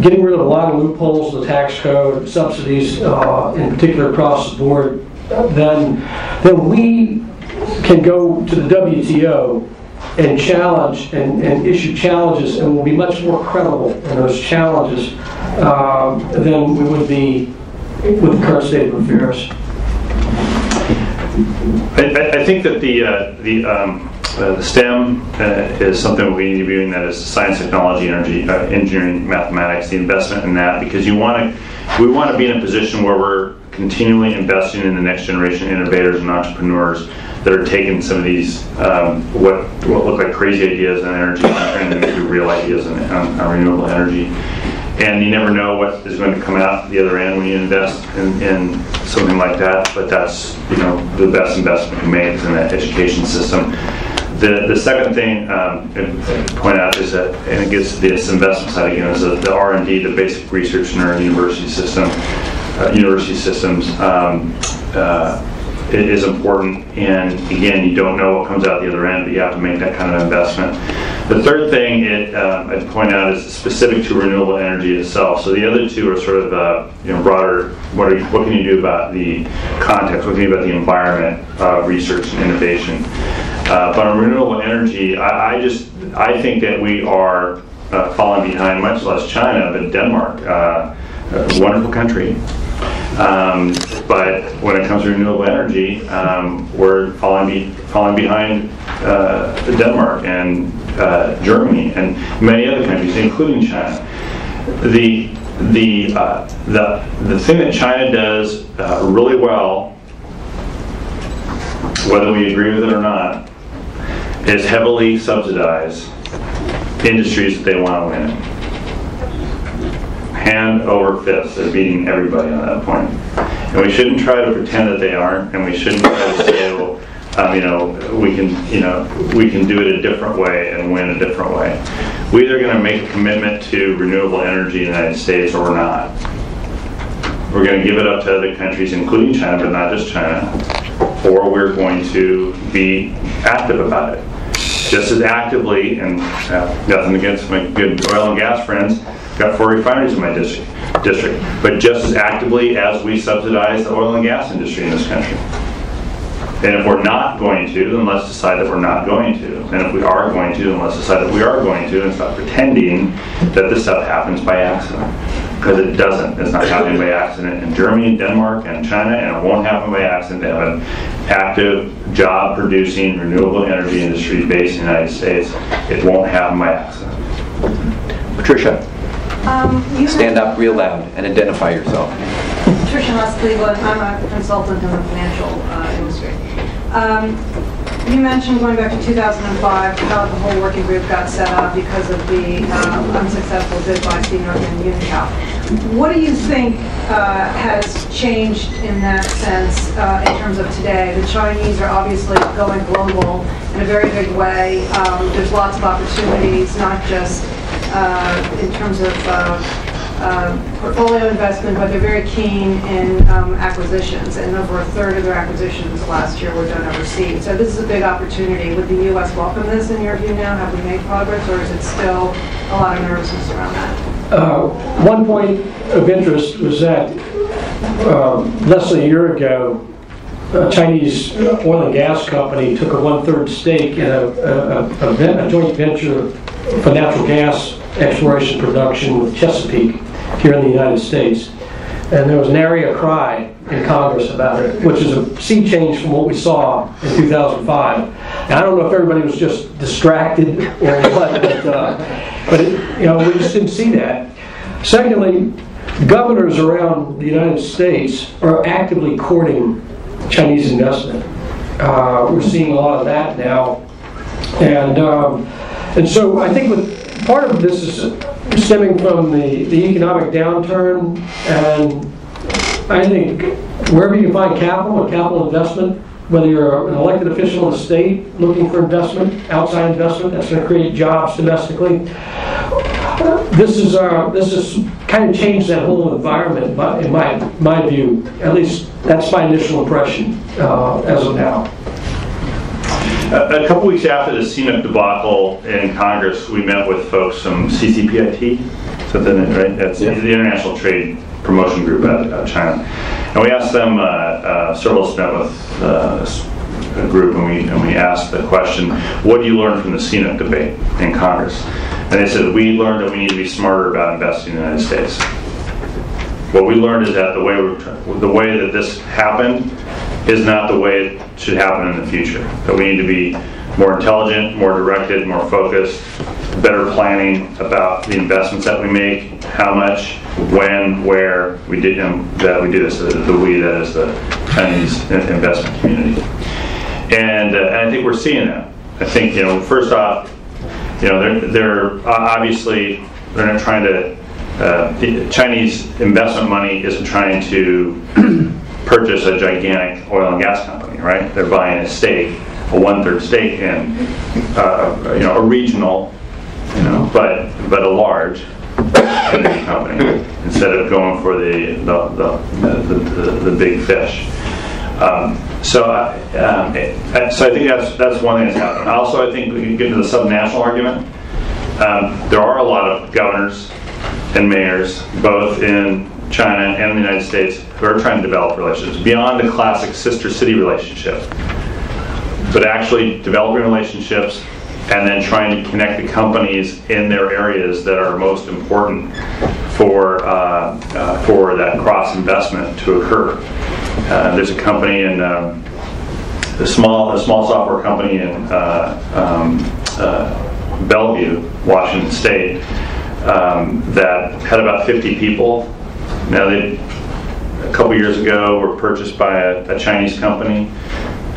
getting rid of a lot of loopholes in the tax code, subsidies in particular across the board, then we can go to the WTO and challenge and issue challenges, and we'll be much more credible in those challenges than we would be with the current state of affairs. I think that the STEM is something we need to be doing. That is science, technology, energy, engineering, mathematics. The investment in that, because we want to be in a position where we're continually investing in the next generation innovators and entrepreneurs that are taking some of these what look like crazy ideas on energy and turning them into real ideas on renewable energy. And you never know what is going to come out the other end when you invest in something like that. But that's the best investment you make is in that education system. The second thing to point out is that, and it gets to this investment side again, is the R&D, the basic research in our university systems is important. And again, you don't know what comes out the other end, but you have to make that kind of investment. The third thing I'd point out is specific to renewable energy itself. So the other two are sort of broader. What can you do about the context? What can you do about the environment, research and innovation? But on renewable energy, I think that we are falling behind, much less China, but Denmark, a wonderful country. But when it comes to renewable energy, we're falling behind Denmark and Germany and many other countries, including China. The thing that China does really well, whether we agree with it or not, is heavily subsidize industries that they want to win. Hand over fist, they're beating everybody on that point. And we shouldn't try to pretend that they aren't, and we shouldn't try to say, well, we can do it a different way and win a different way. We're either going to make a commitment to renewable energy in the United States or we're not. We're going to give it up to other countries, including China, but not just China, or we're going to be active about it. Just as actively, and nothing against my good oil and gas friends, got 4 refineries in my district, but just as actively as we subsidize the oil and gas industry in this country. And if we're not going to, then let's decide that we're not going to. And if we are going to, then let's decide that we are going to, and stop pretending that this stuff happens by accident. Because it doesn't. It's not happening by accident in Germany, Denmark, and China, and it won't happen by accident. They have an active, job-producing, renewable energy industry based in the United States. It won't happen by accident. Patricia, stand up real loud and identify yourself. Patricia Cleveland. I'm a consultant in the financial industry. You mentioned going back to 2005 how the whole working group got set up because of the unsuccessful bid by Senior and Unical. What do you think has changed in that sense in terms of today? The Chinese are obviously going global in a very big way. There's lots of opportunities, not just in terms of portfolio investment, but they're very keen in acquisitions, and over a third of their acquisitions last year were done overseas. So this is a big opportunity. Would the U.S. welcome this in your view now? Have we made progress, or is it still a lot of nervousness around that? One point of interest was that less than a year ago, a Chinese oil and gas company took a 1/3 stake in a joint venture for natural gas exploration production with Chesapeake here in the United States. And there was nary a cry in Congress about it, which is a sea change from what we saw in 2005. And I don't know if everybody was just distracted or what, but we just didn't see that. Secondly, governors around the United States are actively courting Chinese investment. We're seeing a lot of that now. And so I think part of this is stemming from the economic downturn, and I think wherever you find capital or capital investment, whether you're an elected official in the state looking for investment, outside investment, that's going to create jobs domestically. This is kind of changed that whole environment, in my view. At least that's my initial impression as of now. A couple weeks after the CNIP debacle in Congress, we met with folks from CCPIT, something, right? That's the International Trade Promotion Group out of China. And we asked them, several of us met with a group, and we asked the question, what do you learn from the CNIP debate in Congress? And they said, we learned that we need to be smarter about investing in the United States. What we learned is that the way that this happened is not the way it should happen in the future. That we need to be more intelligent, more directed, more focused, better planning about the investments that we make, how much, when, where we did that we do this. The we, that is the Chinese investment community, and I think we're seeing that. I think first off, they're obviously they're not trying to. The Chinese investment money isn't trying to purchase a gigantic oil and gas company, right? They're buying a stake, a 1/3 stake in, a regional, but a large energy company instead of going for the big fish. So I think that's one thing that's happened. Also, I think we can get into the subnational argument. There are a lot of governors and mayors, both in China and the United States, who are trying to develop relationships beyond the classic sister city relationship, but actually developing relationships and then trying to connect the companies in their areas that are most important for that cross investment to occur. There's a company in a small software company in Bellevue, Washington State, that had about 50 people. Now they, a couple years ago, were purchased by a Chinese company,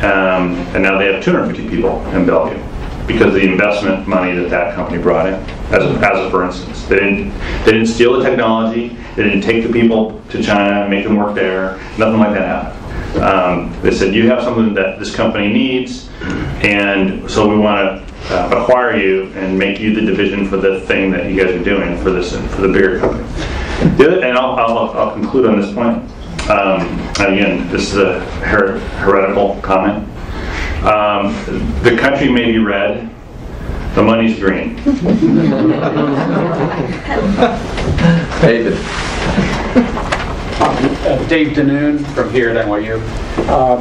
and now they have 250 people in Bellevue because of the investment money that company brought in. As a for instance, they didn't steal the technology, they didn't take the people to China and make them work there. Nothing like that happened. They said, you have something that this company needs, and so we want to acquire you and make you the division for the thing that you guys are doing for the bigger company. And I'll conclude on this point. Again, this is a heretical comment. The country may be red, the money's green. David. Dave Danoon from here at NYU.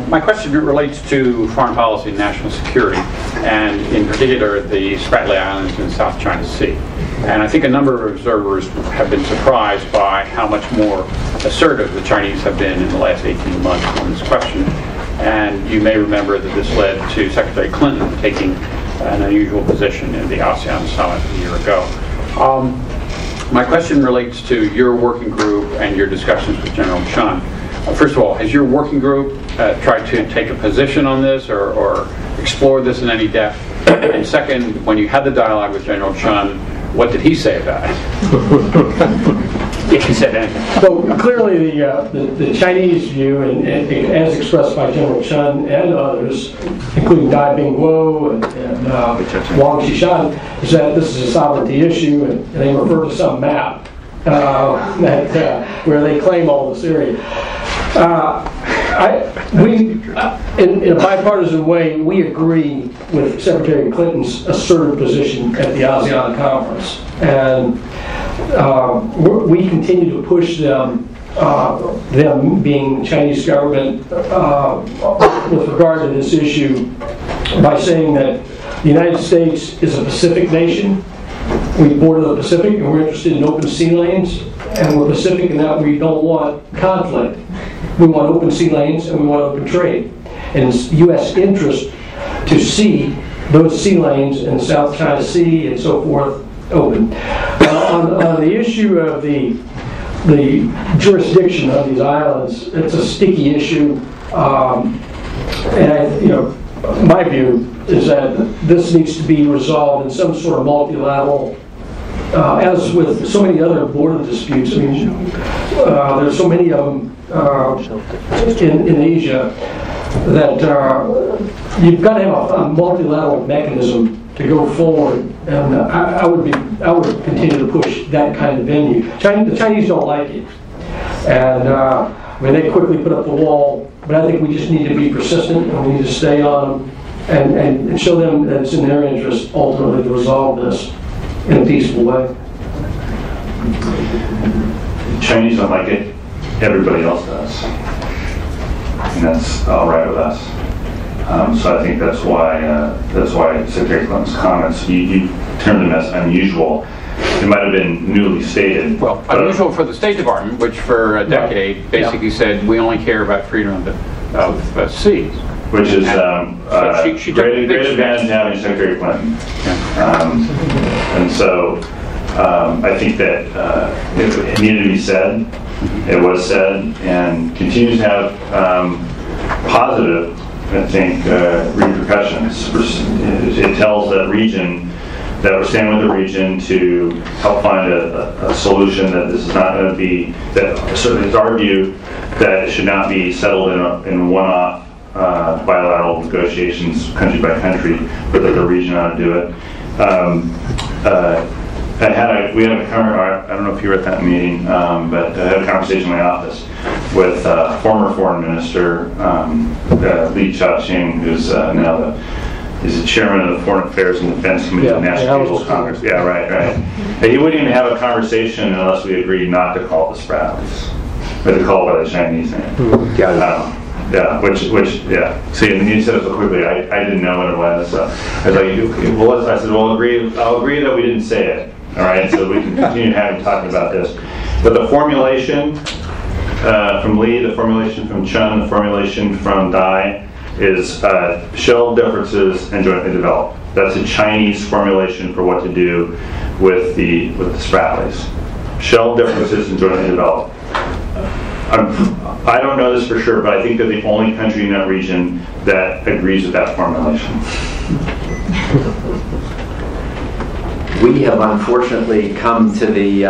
My question relates to foreign policy and national security, and in particular the Spratly Islands in the South China Sea. And I think a number of observers have been surprised by how much more assertive the Chinese have been in the last 18 months on this question. And you may remember that this led to Secretary Clinton taking an unusual position in the ASEAN summit a year ago. My question relates to your working group and your discussions with General Chun. First of all, has your working group tried to take a position on this or explore this in any depth? And second, when you had the dialogue with General Chun, what did he say about it? If he said anything. Well, clearly the Chinese view, and as expressed by General Chun and others, including Dai Bingguo and Wang Qishan, is that this is a sovereignty issue, and they refer to some map where they claim all this area. In a bipartisan way, we agree with Secretary Clinton's assertive position at the ASEAN conference, and we continue to push them being the Chinese government, with regard to this issue by saying that the United States is a Pacific nation. We border the Pacific, and we're interested in open sea lanes, and we're Pacific in that we don't want conflict. We want open sea lanes, and we want open trade. And it's U.S. interest to see those sea lanes in the South China Sea and so forth open. On the issue of the jurisdiction of these islands, it's a sticky issue, and my view is that this needs to be resolved in some sort of multilateral as with so many other border disputes, I mean, there's so many of them in Asia that you've got to have a multilateral mechanism to go forward, and I would continue to push that kind of venue. The Chinese don't like it, and I mean, they quickly put up the wall. But I think we just need to be persistent, and we need to stay on them and show them that it's in their interest ultimately to resolve this in a peaceful way. The Chinese don't like it. Everybody else does, and that's all right with us. So I think that's why Secretary Clinton's comments, you termed them as unusual. It might have been newly stated. Well, unusual for the State Department, which for a decade basically said we only care about freedom of seas. Which is she great advantage having Secretary Clinton. And so I think that it needed to be said. It was said, and continues to have positive, I think, repercussions. It tells that region that we're standing with the region to help find a solution, that this is not going to be, that certainly it's our view that it should not be settled in one-off bilateral negotiations country by country, but that the region ought to do it. We had a I don't know if you were at that meeting, but I had a conversation in my office with former Foreign Minister Li Chao-ching, who's now he's the chairman of the Foreign Affairs and Defense Committee of the National People's Congress. Yeah, right. And he wouldn't even have a conversation unless we agreed not to call it the Spratlys, but to call it by the Chinese name. Yeah. See, and you said it so quickly, I didn't know what it was. So I was like, I said, I'll agree that we didn't say it. All right, so we can continue talking about this. But the formulation from Lee, the formulation from Chun, the formulation from Dai is shelve differences and jointly develop. That's a Chinese formulation for what to do with the Spratlys. Shelve differences and jointly develop. I don't know this for sure, but I think they're the only country in that region that agrees with that formulation. We have unfortunately come to the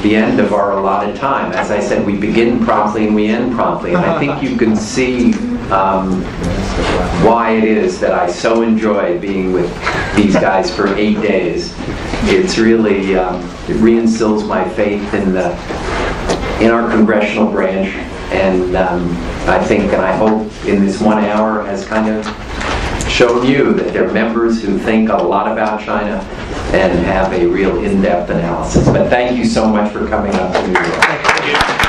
end of our allotted time. As I said, we begin promptly and we end promptly, and I think you can see why it is that I so enjoy being with these guys for 8 days. It's really, it reinstills my faith in our congressional branch, and I think and I hope in this 1 hour has kind of shown you that they're members who think a lot about China and have a real in-depth analysis. But thank you so much for coming up to New York.